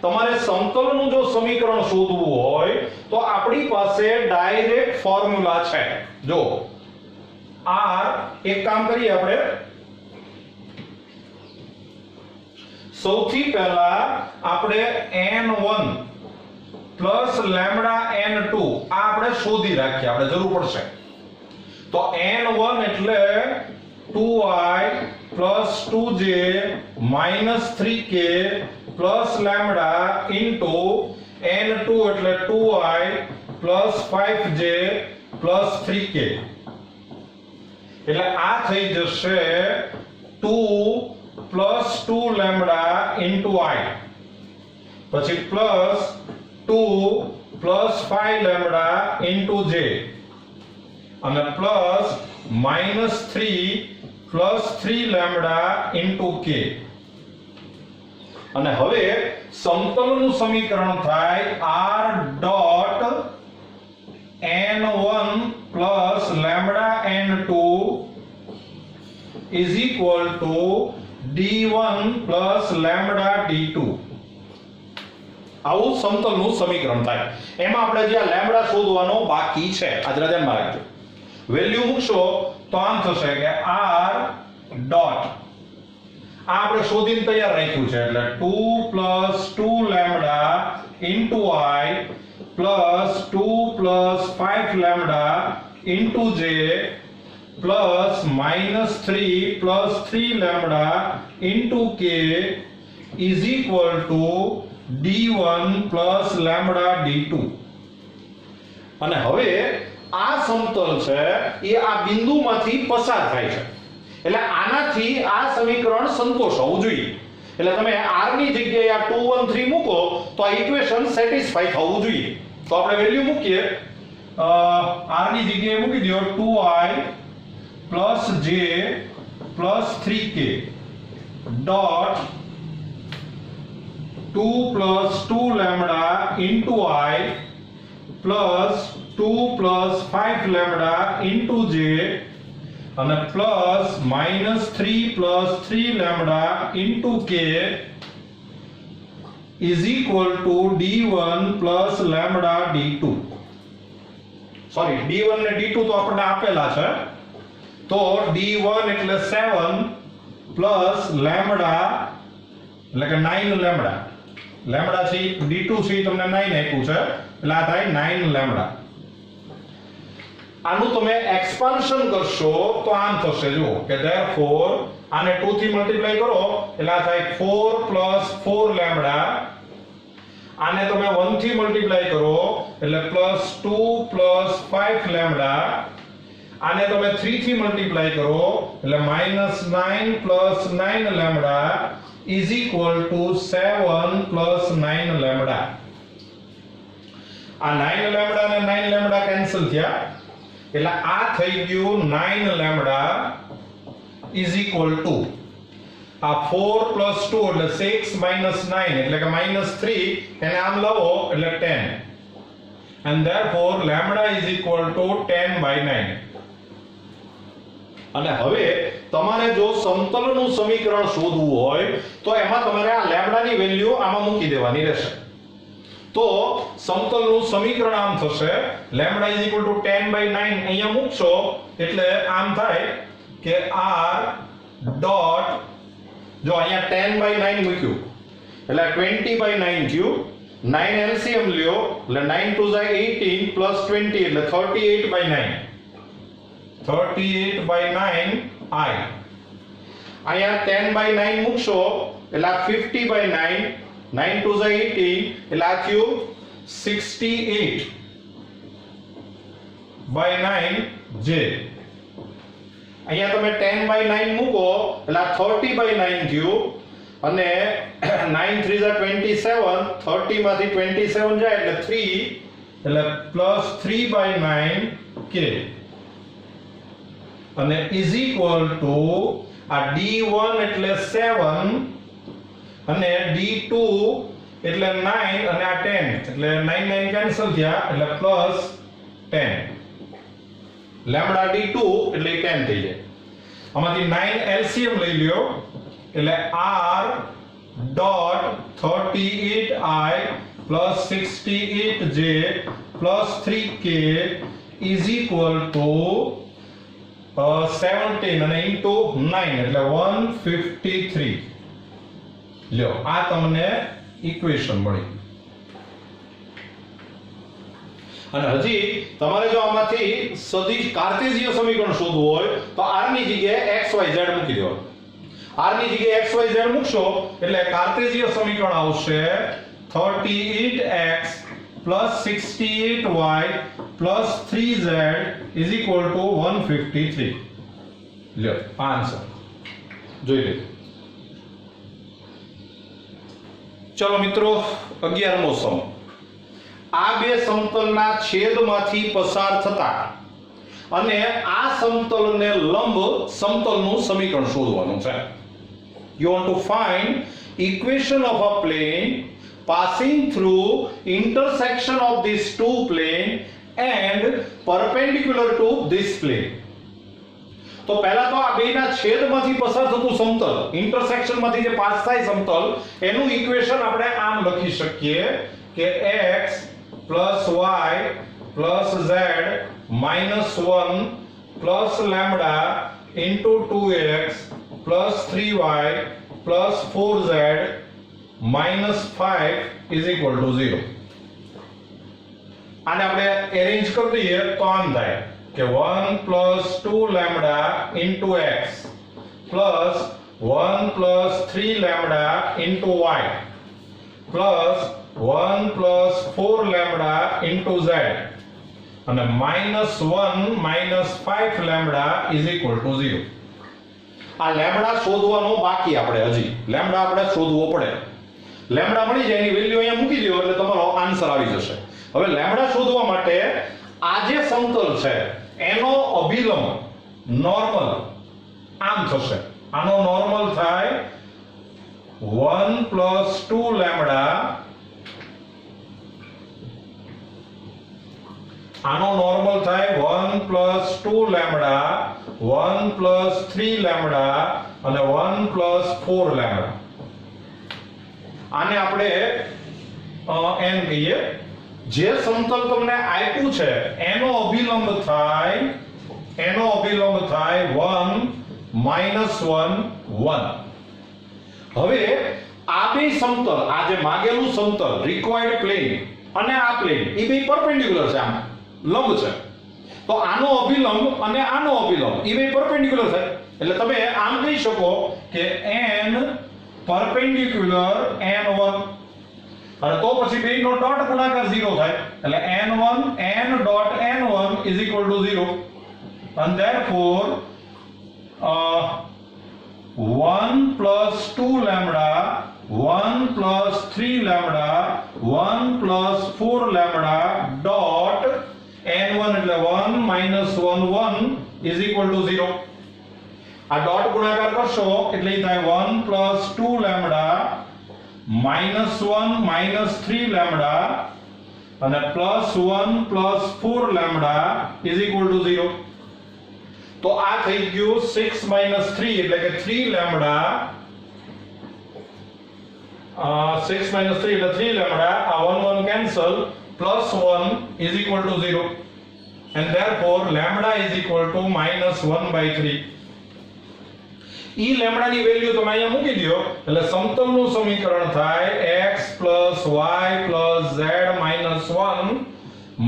તમારે સમતલનું જો સમીકરણ શોધવું હોય તો આપણી પાસે ડાયરેક્ટ ફોર્મ્યુલા છે. જો r એક કામ કરીએ આપણે. સૌથી પહેલા આપણે n1 પ્લસ લેમ્બડા n2 આ આપણે શોધી રાખીએ, આપણે જરૂર પડશે. તો n1 એટલે 2i plus 2j minus 3k plus lambda into n2 એટલે 2i plus 5j plus 3k એટલે આ થઈ જશે 2 પ્લસ 2 લેમ્બડા ઇનટુ i પછી plus 2 plus 5 lambda into j અને plus minus 3 plus 3 lambda into k અને હવે સમતલનું સમીકરણ થાય r dot n1 plus lambda n2 is equal to d1 plus lambda d2 આવું સમતલનું સમીકરણ થાય એમાં આપણે જે આ લેમ્બડા શોધવાનો બાકી છે આ જરા ધ્યાનમાં રાખજો વેલ્યુ મૂકશો તો આમ થશે કે r ડોટ આ આપણે શોધીને તૈયાર રાખ્યું છે એટલે 2 plus 2 lambda into i plus 2 plus 5 lambda into j plus minus 3 plus 3 lambda into k is equal to d1 plus lambda d2 અને હવે આ સમતલ છે એ આ બિંદુમાંથી પસાર થાય છે એટલે આનાથી આ સમીકરણ સંતોષ હોવું જોઈએ એટલે તમે r ની જગ્યાએ આ 2 1 3 મૂકો તો આ ઇક્વેશન સેટિસ્ફાઈ થવું જોઈએ તો આપણે વેલ્યુ મૂકીએ r ની જગ્યાએ મૂકી દો 2i plus j plus 3k dot 2 plus 2 lambda into i plus 2 plus 5 lambda into j and plus minus 3 plus 3 lambda into k is equal to d1 plus lambda d2 sorry d1 ને d2 તો આપણે આપેલા છે તો d1 એટલે 7 plus lambda એટલે કે 9 lambda lambda છે d2 છે તમને 9 આપ્યું છે એટલે આ થાય 9 લેમ્બડા આનું તમે એક્સપાન્શન કરશો તો આમ થશે જો કે therefore આને 2 થી મલ્ટીપ્લાય કરો એટલે આ થાય 4 પ્લસ 4 લેમ્બડા આને તમે 1 થી મલ્ટીપ્લાય કરો એટલે પ્લસ 2 પ્લસ 5 લેમ્બડા આને તમે 3 થી મલ્ટીપ્લાય કરો એટલે -9 plus 9 lambda is equal to 7 plus 9 lambda આ 9 લેમ્બડા અને 9 લેમ્બડા કેન્સલ થયા એટલે આ થઈ ગયું 9 લેમ્બડા is equal to આ 4 plus 2 એટલે 6 minus 9 એટલે કે -3 એને આમ લવો એટલે 10 and therefore lambda is equal to 10 by 9 અને હવે તમારે જો સમતલનું સમીકરણ શોધવું હોય તો એમાં તમારે આ લેમ્બડાની વેલ્યુ આમાં મૂકી દેવાની રહેશે તો સમતલનું સમીકરણ આમ થશે lambda is equal to 10 by 9 અહીંયા મૂકશો એટલે આમ થાય કે r ડોટ જો અહીંયા 10 બાય 9 મૂક્યું એટલે 20 બાય 9 થયું 9 એલસીએમ લ્યો એટલે 9 2 18 પ્લસ 20 એટલે 38 બાય 9 38 by 9 i અહીંયા 10 by 9 મૂકશો એટલે આ 50 by 9 9 2 18 એટલે આ થયું 68 by 9 j અહીંયા તમે 10 by 9 મૂકો એટલે આ 30 by 9 થયું અને 9 3 27 30 માંથી 27 જાય એટલે 3 એટલે પ્લસ 3 by 9 k અને is equal to આ d1 એટલે 7 અને d2 એટલે 9 અને આ 10 એટલે 9 9 કેન્સલ થયા એટલે પ્લસ 10 લેમ્બડા d2 એટલે 10 થઈ જાય આમાંથી 9 એલસીએમ લઈ લ્યો એટલે r dot 38i plus 68j plus 3k is equal to 17 અને into 9 એટલે 153 લ્યો આ તમને ઇક્વેશન મળી અને હજી તમારે જો આમાંથી સદિશ કાર્ટેશિયન સમીકરણ શોધવું હોય તો r ની જગ્યાએ x y z મૂકી દેવાનું r ની જગ્યાએ xyz મૂકશો એટલે કાર્ટેશિયન સમીકરણ આવશે 38x plus 68y plus 3z is equal to 153. લ્યો આન્સર જોઈ લે. ચલો મિત્રો 11મો સમ. આ બે સમતલના છેદમાંથી પસાર થતા અને આ સમતલને લંબ સમતલનું સમીકરણ શોધવાનું છે. You want to find equation of a plane passing through intersection of these two plane and perpendicular to this plane. તો પહેલા તો આ બેના છેદમાંથી પસાર થતું સમતલ ઇન્ટરસેક્શનમાંથી જે પાસ થાય સમતલ એનું ઇક્વેશન આપણે આમ લખી શકીએ કે x y z -1 plus lambda into 2x plus 3y plus 4z minus 5 is equal to 0. આને આપણે અરેન્જ કરી દઈએ તો આમ થાય કે 1 plus 2 lambda into x plus 1 plus 3 lambda into y plus 1 plus 4 lambda into z અને -1 minus 5 lambda is equal to 0. આ લેમ્બડા શોધવાનો બાકી આપણે હજી લેમ્બડા આપણે શોધવો પડે. લેમ્બડા મળી જાય એની વેલ્યુ અહીંયા મૂકી દો એટલે તમારો આન્સર આવી જશે. હવે લેમ્બડા શોધવા માટે આ જે સમતલ છે એનો અભિલંબ નોર્મલ આમ થશે. આનો નોર્મલ થાય 1 plus 2 lambda. આનો નોર્મલ થાય 1 plus 2 lambda 1 plus 3 lambda અને 1 plus 4 lambda. આને આપણે n કહીએ. જે સમતલ તમને આપ્યું છે એનો અભિલંબ થાય 1 minus 1 1. હવે આ બે સમતલ આ જે માગેલું સમતલ રિક્વાયર્ડ પ્લેન અને આ પ્લેન એ બે પરપેન્ડિક્યુલર છે આમ લંબ છે. તો આનો અભિલંબ અને આનો અભિલંબ એ બે પરપેન્ડિક્યુલર થાય એટલે તમે આમ કહી શકો કે n પરપેન્ડિક્યુલર n1 અને તો પછી બેનો ડોટ ગુણાકાર 0 થાય એટલે n1 n dot n1 is equal to 0 and therefore 1 plus 2 lambda 1 plus 3 lambda 1 plus 4 lambda dot n1 એટલે 1 minus 1 1 is equal to 0. આ ડોટ ગુણાકાર કરશો એટલે થાય 1 plus 2 lambda minus 1 minus 3 lambda અને plus 1 plus 4 lambda is equal to 0. તો આ થઈ ગયું 6 minus 3 એટલે કે 3 lambda 6 minus 3 એટલે 3 lambda આ 1 1 cancel plus 1 is equal to 0 and therefore lambda is equal to minus 1 by 3. E lambda ની વેલ્યુ તમે અહીંયા મૂકી દો એટલે સમતલનું સમીકરણ થાય x plus y plus z minus 1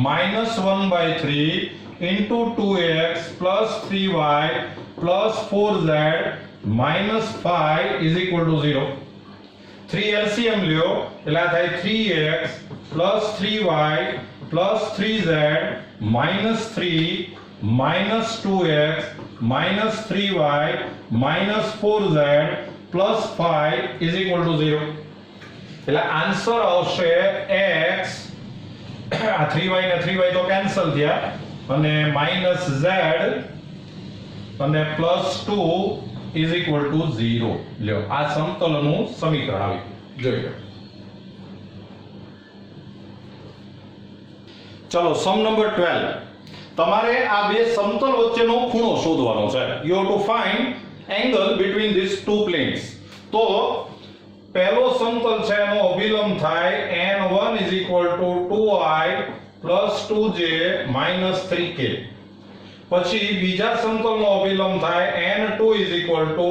minus 1 by 3 into 2x plus 3y plus 4z minus 5 is equal to 0. 3 LCM લ્યો એટલે આ થાય 3x plus 3y plus 3z minus 3 minus 2x minus 3y minus 4z plus 5 is equal to 0. એટલે answer આવશે x આ 3y ને 3y તો cancel થયા અને minus z અને plus 2 is equal to 0. લ્યો આ સમતલનું સમીકરણ આવી જોઈ લો. ચલો સમ નંબર 12. તમારે આ બે સમતલ વચ્ચેનો ખૂણો શોધવાનો છે. You have to find angle between these two planes. તો પહેલો સમતલ છે એનો અભિલંબ થાય n1 is equal to 2i plus 2j minus 3k. પછી બીજા સમતલનો અભિલંબ થાય n2 is equal to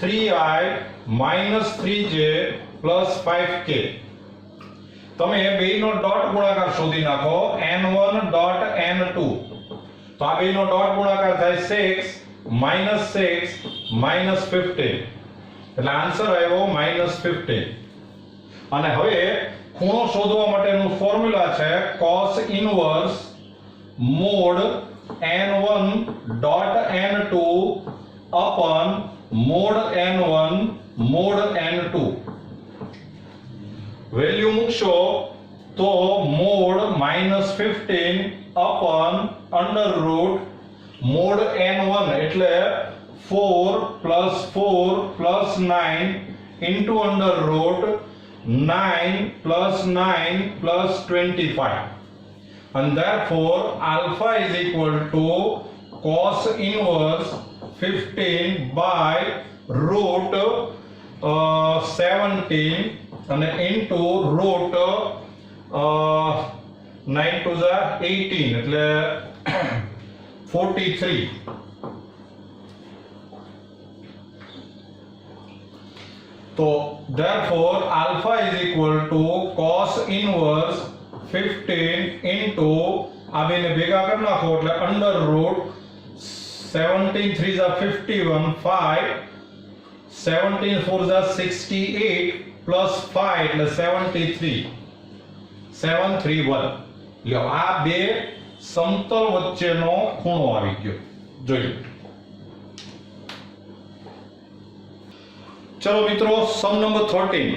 3i minus 3j plus 5k. તમે બેનો ડોટ ગુણાકાર શોધી નાખો n1 dot n2 તો આ બેનો ડોટ ગુણાકાર થાય 6 minus 6 minus 15 એટલે આન્સર આવ્યો -15. અને હવે ખૂણો શોધવા માટેનું ફોર્મ્યુલા છે cos inverse mode n1 dot n2 upon mode n1 mode n2. Value મૂકશો તો mode -15 upon under route mode n1 એટલે 4 plus 4 plus 9 into under root 9 plus 9 plus 25, and therefore alpha is equal to cos inverse 15 by root 17 and into root 9 to the 18 એટલે 43. So therefore alpha is equal to cos inverse 15 into આ બેને ભેગા કરી નાખો એટલે under route 17 3 is 51 5 17 4 is 68 plus 5 એટલે 73 731. લ્યો આ બે સમતલ વચ્ચેનો ખૂણો આવી ગયો. જોઈ ચલો મિત્રો, સમ નંબર 13.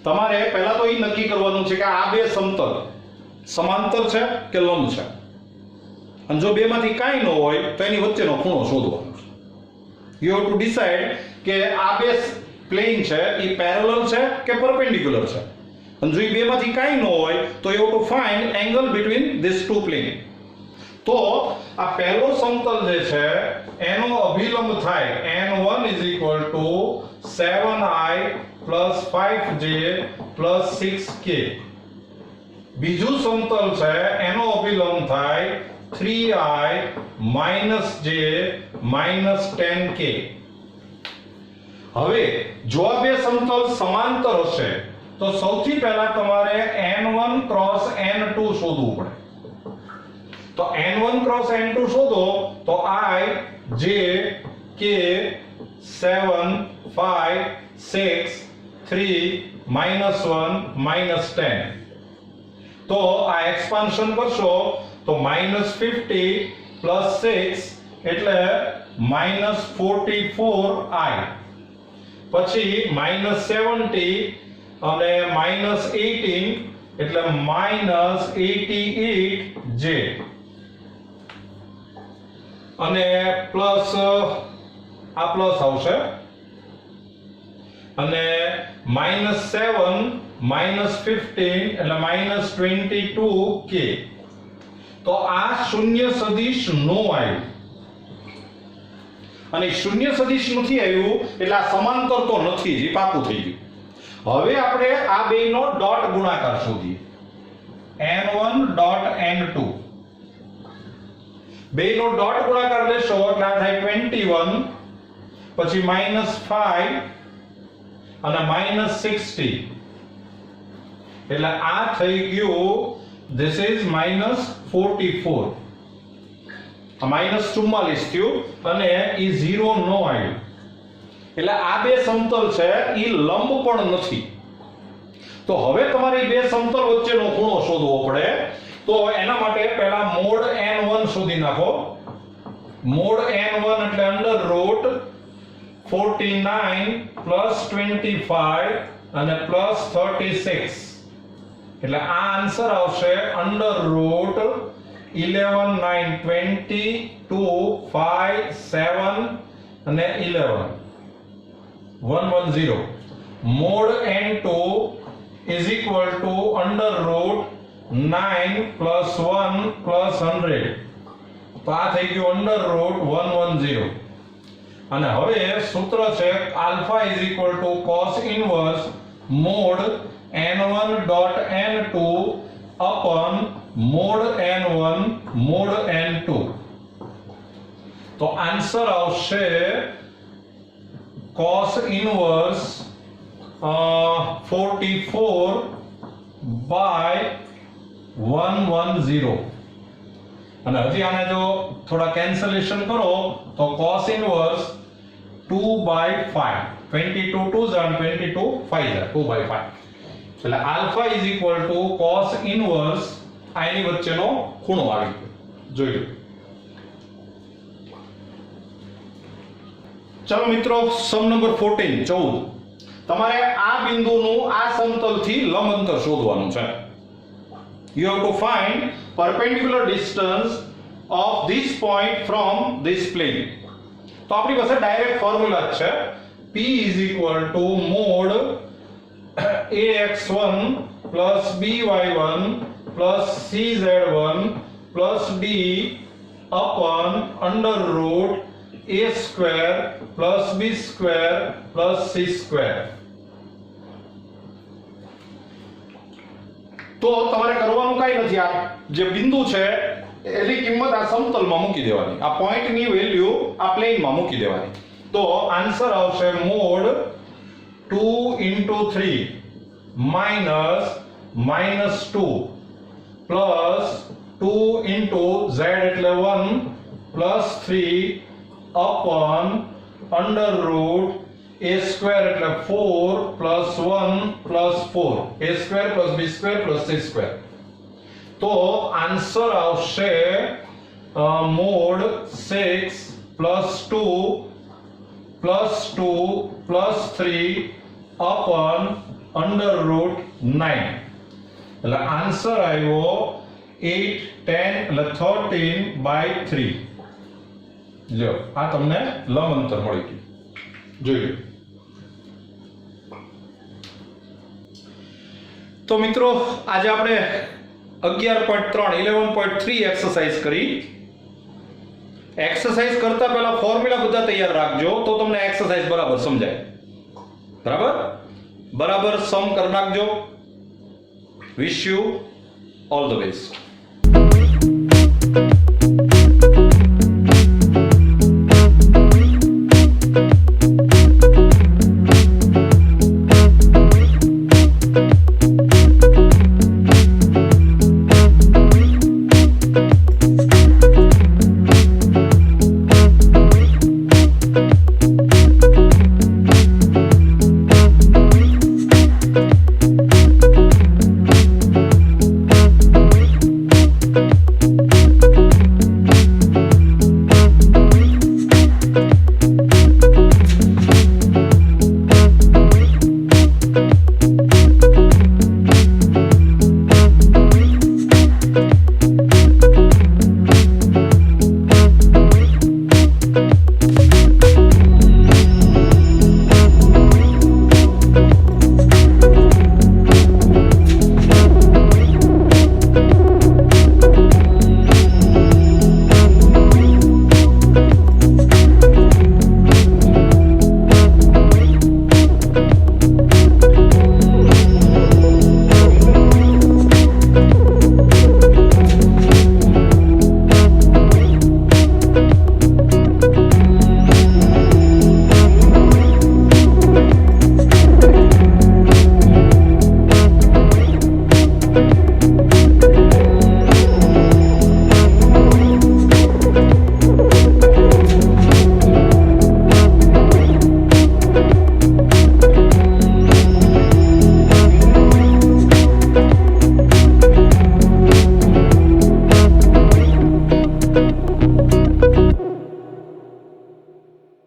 તમારે પહેલા તો એ નક્કી કરવાનું છે કે આ બે સમતલ સમાંતર છે કે લંબ છે, અને જો બેમાંથી કાંઈ ન હોય તો એની વચ્ચેનો ખૂણો શોધવાનો છે. યુ હેવ ટુ ડિસાઇડ કે આ બે પ્લેન છે એ પેરેલલ છે કે પરપેન્ડિક્યુલર છે, અને જો એ બેમાંથી કાંઈ ન હોય તો you have to find angle between this two plane. તો આ પહેલો સમતલ જે છે એનો અભિલંબ થાય n1 is equal to 7i plus 5j plus 6k. બીજું સમતલ છે એનો અભિલંબ થાય 3i minus j minus 10k. હવે જો આ બે સમતલ સમાંતર હશે તો સૌથી પહેલા તમારે n1 cross n2 શોધવું પડે. તો n1 cross n2 શોધો તો i j k 7 5 6 3 -1 -10. તો આ એક્સપાન્શન કરશો તો -50 plus 6 એટલે -44i, પછી -70 અને -18 એટલે -88j, અને પ્લસ આ પ્લસ આવશે, અને -7 -15 એટલે -22k. તો આ શૂન્ય સદિશ નો આવ્યું, અને શૂન્ય સદિશ નથી આવ્યું એટલે આ સમાંતર તો નથી જ, પાકું થઈ ગયું. હવે આપણે આ બેનો ડોટ ગુણાકાર શોધીએ. n1 ડોટ n2 બેનો ડોટ ગુણાકાર લેશો એટલે આ થાય 21, પછી -5 અને -60 એટલે આ થઈ ગયું this is -44. આ -44 થયું અને ઈ 0 નો આવ્યું, એટલે આ બે સમતલ છે ઈ લંબ પણ નથી. તો હવે તમારે બે સમતલ વચ્ચેનો ખૂણો શોધવો પડે. તો એના માટે પહેલા મોડ n1 શોધી નાખો. મોડ n1 એટલે અંડર રૂટ 49 plus 25 અને plus 36 એટલે આ આન્સર આવશે અંડર રૂટ 11 9 20 2 5 7 અને 11 110. Mode n2 is equal to under root 9 plus 1 plus 100. તો આ થઈ ગયું under root 110. અને હવે સૂત્ર છે alpha is equal to cos inverse mod n1 dot n2 upon mod n1 mod n2. તો આન્સર આવશે cos inverse 44 by 110. અને હજી આને જો થોડા કેન્સલેશન કરો તો cos inverse 2 by 5. 22 2 and 22 5 2/5 એટલે alpha is equal two cos inverse આ એની વચ્ચેનો ખૂણો આવી ગયો જોઈ લો ચલો મિત્રો સમ નંબર 14 તમારે આ બિંદુનું આ સમતલથી લંબ અંતર શોધવાનું છે you have to find perpendicular distance of this point from this plane તો આપણી પાસે ડાયરેક્ટ ફોર્મ્યુલા છે p is equal to mod ax1 plus by1 plus cz1 plus d upon under root a square plus b square plus c square તો તમારે કરવાનું કાઈ નથી આ જે બિંદુ છે એની કિંમત આ સમતલમાં મૂકી દેવાની આ પોઈન્ટની વેલ્યુ આ પ્લેનમાં મૂકી દેવાની તો આન્સર આવશે mod 2 into 3 minus -2 plus 2 into z એટલે 1 plus 3 upon under root a square એટલે 4 plus 1 plus 4 a square plus b square plus c square તો આન્સર આવશે mod 6 plus 2 plus 2 plus 3 upon under root 9 એટલે answer આવ્યો 8 10 એટલે 13/3 જો આ તમને લંબ અંતર મળી ગયું જોઈ લો તો મિત્રો આજે આપણે 11.3 11.3 એક્સરસાઇઝ કરી એક્સરસાઇઝ કરતા પહેલા ફોર્મ્યુલા બધા તૈયાર રાખજો તો તમને એક્સરસાઇઝ બરાબર સમજાય બરાબર સમ કરી નાખજો wish you all the best